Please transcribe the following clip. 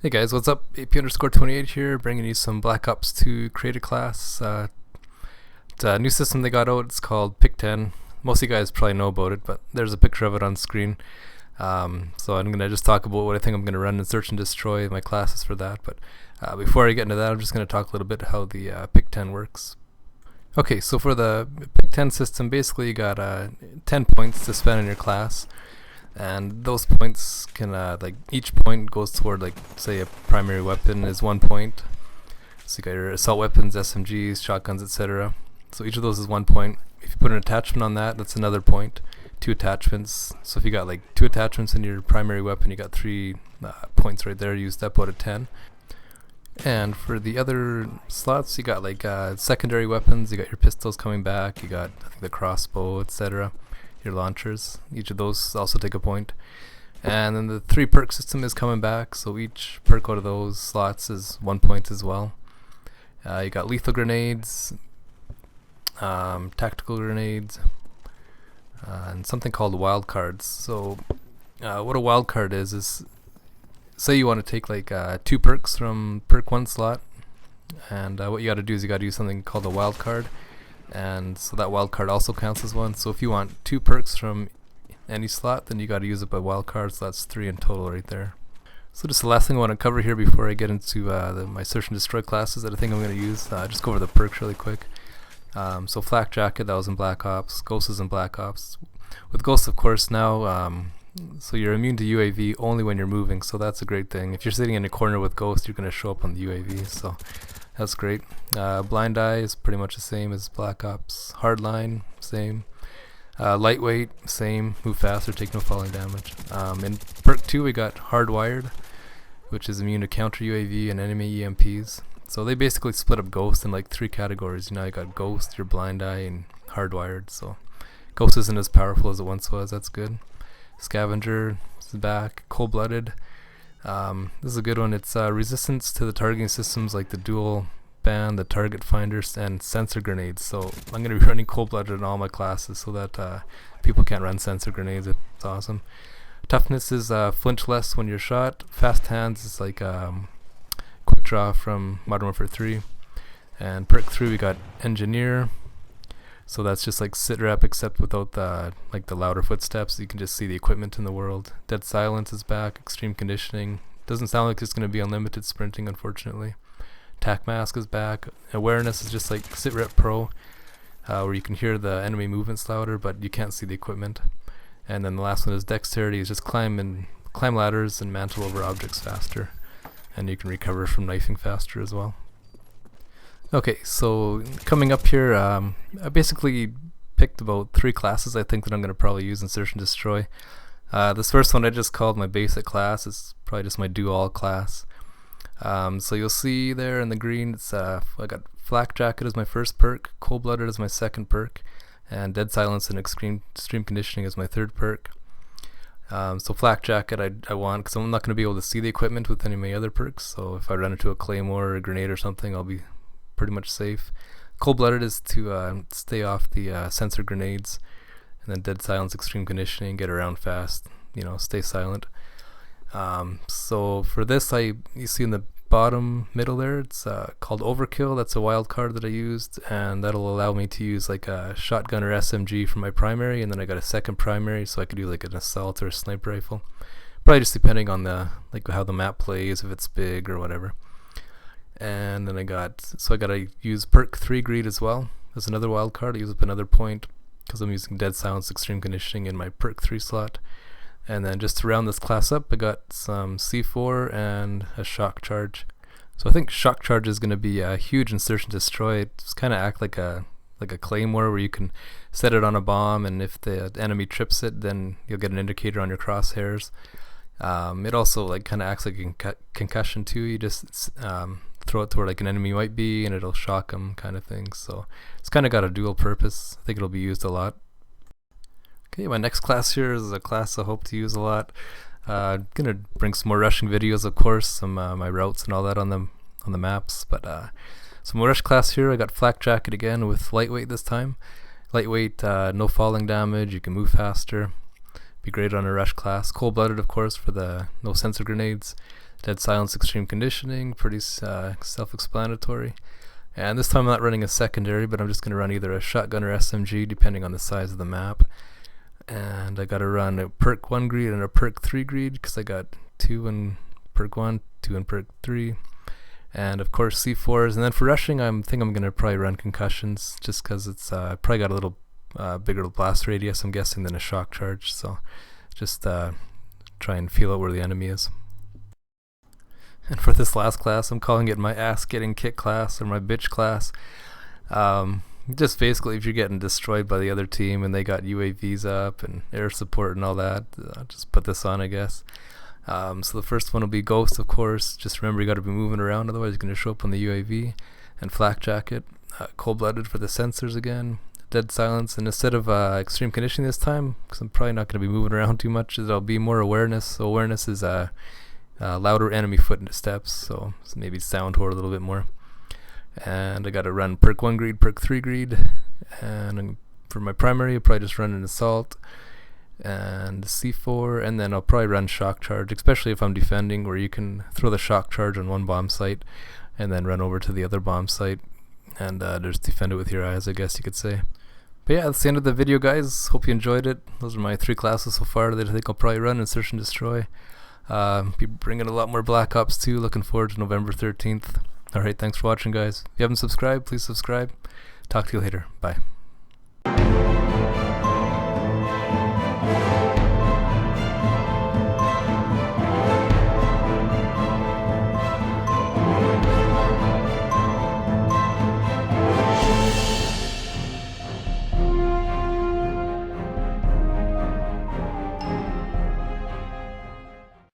Hey guys, what's up? AP_28 here, bringing you some Black Ops 2 creator class. It's a new system they got out. It's called Pick10. Most of you guys probably know about it, but there's a picture of it on screen. So I'm gonna just talk about what I think I'm gonna run in Search and Destroy, my classes for that. But before I get into that, I'm just gonna talk a little bit how the Pick10 works. Okay, so for the Pick10 system, basically you got 10 points to spend in your class. And those points can, like, each point goes toward, like, say a primary weapon is 1 point. So you got your assault weapons, SMGs, shotguns, etc. So each of those is 1 point. If you put an attachment on that, that's another point. 2 attachments. So if you got like 2 attachments in your primary weapon, you got 3 points right there. Use that out of 10. And for the other slots, you got like secondary weapons. You got your pistols coming back. You got, I think, the crossbow, etc. Your launchers. Each of those also take a point. And then the 3 perk system is coming back, so each perk out of those slots is 1 point as well. You got lethal grenades, tactical grenades, and something called wild cards. So what a wild card is say you want to take like 2 perks from perk 1 slot, and what you got to do is you got to use something called a wild card. And so that wild card also counts as 1. So if you want 2 perks from any slot, then you got to use it by wild card. So that's 3 in total right there. So just the last thing I want to cover here before I get into my Search and Destroy classes that I think I'm going to use. Just go over the perks really quick. So Flak Jacket, that was in Black Ops. Ghost is in Black Ops. With Ghost, of course, now, so you're immune to UAV only when you're moving. So that's a great thing. If you're sitting in a corner with Ghost, you're going to show up on the UAV. So that's great. Blind Eye is pretty much the same as Black Ops. Hardline, same. Lightweight, same. Move faster, take no falling damage. In perk 2 we got Hardwired, which is immune to counter UAV and enemy EMPs. So they basically split up Ghost in like 3 categories. You know, you got Ghost, your Blind Eye, and Hardwired. So Ghost isn't as powerful as it once was. That's good. Scavenger is back. Cold-Blooded. This is a good one. It's resistance to the targeting systems like the dual band, the target finders, and sensor grenades. So I'm going to be running cold-blooded in all my classes so that people can't run sensor grenades. It's awesome. Toughness is flinch less when you're shot. Fast hands is like quick draw from Modern Warfare 3. And perk 3 we got engineer. So that's just like sit rep except without the like the louder footsteps. You can just see the equipment in the world. Dead silence is back. Extreme conditioning. Doesn't sound like it's going to be unlimited sprinting, unfortunately. Tac mask is back. Awareness is just like sit rep pro, where you can hear the enemy movements louder, but you can't see the equipment. And then the last one is dexterity. Is just climb ladders and mantle over objects faster, and you can recover from knifing faster as well. Okay, so coming up here, I basically picked about 3 classes I think that I'm going to probably use in Search and Destroy. This first one I just called my basic class. It's probably just my do-all class. So you'll see there in the green, it's I got Flak Jacket as my first perk, Cold-Blooded as my second perk, and Dead Silence and Extreme Conditioning as my third perk. So Flak Jacket I want, because I'm not going to be able to see the equipment with any of my other perks, so if I run into a claymore or a grenade or something, I'll be pretty much safe. Cold-Blooded is to stay off the sensor grenades, and then Dead Silence, Extreme Conditioning, get around fast, you know, stay silent. So for this, you see in the bottom middle there, it's called Overkill. That's a wild card that I used, and that'll allow me to use like a shotgun or SMG for my primary, and then I got a second primary, so I could do like an assault or a sniper rifle. Probably just depending on the like how the map plays, if it's big or whatever. And then I gotta use perk 3 Greed as well. There's another wild card. I use up another point because I'm using Dead Silence, Extreme Conditioning in my perk 3 slot. And then just to round this class up, I got some C4 and a shock charge. So I think shock charge is going to be huge in Search and Destroy. It's kind of act like a claymore where you can set it on a bomb, and if the enemy trips it, then you'll get an indicator on your crosshairs. It also like kind of acts like a concussion too. You just throw it to where like an enemy might be, and it'll shock them, kind of thing. So it's kind of got a dual purpose. I think it'll be used a lot. Okay, my next class here is a class I hope to use a lot. Gonna bring some more rushing videos, of course, some my routes and all that on the maps. But some more rush class here. I got Flak Jacket again with lightweight this time. Lightweight, no falling damage. You can move faster. Be great on a rush class. Cold-Blooded, of course, for the no sensor grenades. Dead Silence, Extreme Conditioning, pretty self-explanatory. And this time I'm not running a secondary, but I'm just going to run either a shotgun or SMG depending on the size of the map. And I got to run a perk 1 greed and a perk 3 greed because I got 2 in perk 1, 2 in perk 3. And of course C4s. And then for rushing, I think I'm going to probably run concussions just because it's probably got a little bigger blast radius, I'm guessing, than a shock charge. So just try and feel out where the enemy is. And for this last class, I'm calling it my ass getting kicked class, or my bitch class. Just basically, if you're getting destroyed by the other team and they got UAVs up and air support and all that, I'll just put this on, I guess. So the first one will be Ghost, of course. Just remember, you got to be moving around, otherwise you're going to show up on the UAV. And Flak Jacket, Cold-Blooded for the sensors again. Dead Silence, and instead of Extreme Conditioning this time, because I'm probably not going to be moving around too much, it'll be more Awareness. So Awareness is louder enemy footsteps, so maybe sound horror a little bit more. And I got to run perk 1 greed, perk 3 greed, and for my primary I'll probably just run an assault and C4, and then I'll probably run shock charge, especially if I'm defending, where you can throw the shock charge on one bomb site and then run over to the other bomb site and just defend it with your eyes, I guess you could say. But yeah, that's the end of the video, guys. Hope you enjoyed it. Those are my 3 classes so far that I think I'll probably run in Search and Destroy. Be bringing a lot more Black Ops 2. Looking forward to November 13th. Alright, thanks for watching, guys. If you haven't subscribed, please subscribe. Talk to you later. Bye.